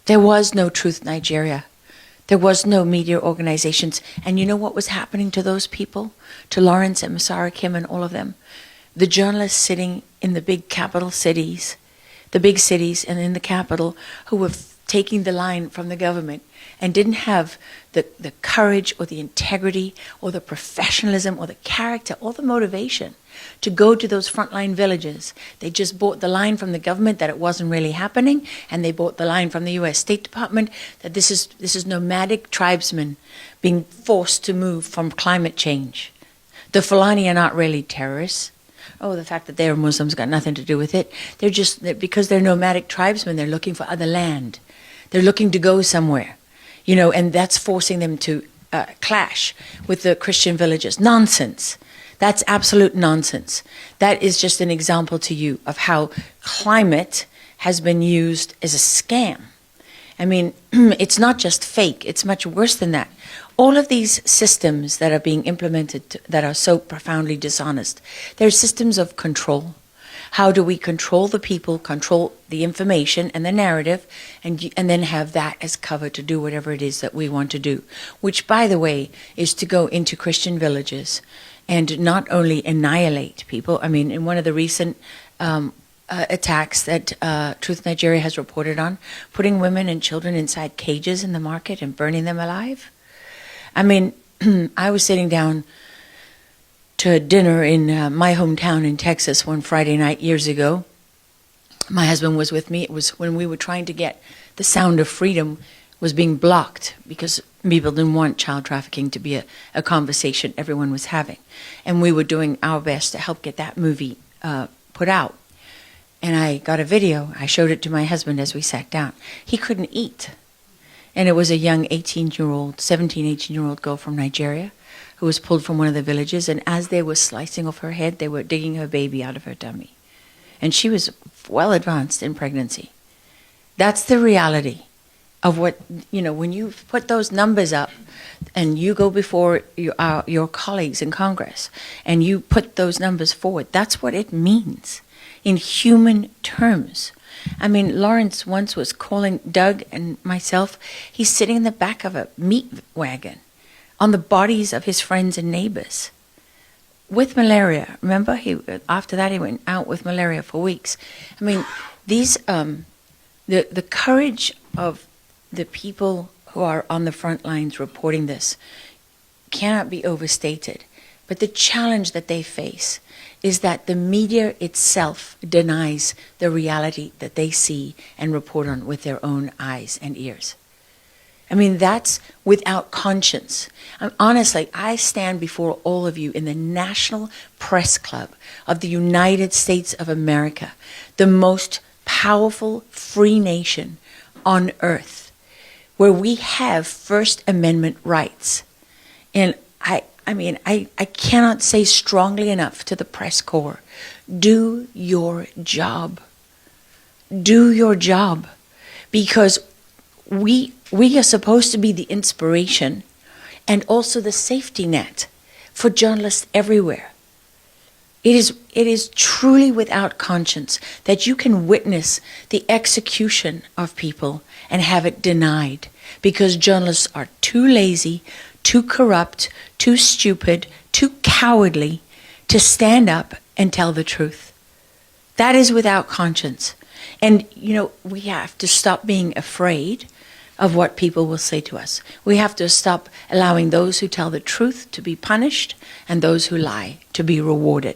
There was no Truth Nigeria. There was no media organizations. And you know what was happening to those people? To Lawrence and Masara Kim and all of them? The journalists sitting in the big capital cities, the big cities and in the capital, who were taking the line from the government and didn't have the courage or the integrity or the professionalism or the character or the motivation to go to those frontline villages. They just bought the line from the government that it wasn't really happening, and they bought the line from the US State Department that this is nomadic tribesmen being forced to move from climate change. The Fulani are not really terrorists. Oh, the fact that they're Muslims got nothing to do with it. Because they're nomadic tribesmen, they're looking for other land. They're looking to go somewhere, you know, and that's forcing them to clash with the Christian villages. Nonsense. That's absolute nonsense. That is just an example to you of how climate has been used as a scam. I mean, it's not just fake, it's much worse than that. All of these systems that are being implemented that are so profoundly dishonest, they're systems of control. How do we control the people, control the information and the narrative, and then have that as cover to do whatever it is that we want to do, which, by the way, is to go into Christian villages and not only annihilate people. I mean, in one of the recent attacks that Truth Nigeria has reported on, putting women and children inside cages in the market and burning them alive. I mean, I was sitting down to dinner in my hometown in Texas one Friday night years ago. My husband was with me. It was when we were trying to get the Sound of Freedom was being blocked because people didn't want child trafficking to be a conversation everyone was having. And we were doing our best to help get that movie put out. And I got a video. I showed it to my husband as we sat down. He couldn't eat. And it was a young 18-year-old, 17, 18-year-old girl from Nigeria who was pulled from one of the villages, and as they were slicing off her head, they were digging her baby out of her tummy. And she was well advanced in pregnancy. That's the reality of what, you know, when you put those numbers up and you go before your colleagues in Congress and you put those numbers forward, that's what it means in human terms. I mean, Lawrence once was calling Doug and myself, he's sitting in the back of a meat wagon on the bodies of his friends and neighbors with malaria. Remember, after that he went out with malaria for weeks. I mean, these the courage of the people who are on the front lines reporting this cannot be overstated. But the challenge that they face is that the media itself denies the reality that they see and report on with their own eyes and ears. I mean, that's without conscience. Honestly, I stand before all of you in the National Press Club of the United States of America, the most powerful free nation on earth, where we have First Amendment rights. And I mean, I cannot say strongly enough to the press corps, do your job. Do your job. Because we are supposed to be the inspiration and also the safety net for journalists everywhere. It is truly without conscience that you can witness the execution of people and have it denied because journalists are too lazy, too corrupt, too stupid, too cowardly to stand up and tell the truth. That is without conscience. And, you know, we have to stop being afraid of what people will say to us. We have to stop allowing those who tell the truth to be punished and those who lie to be rewarded.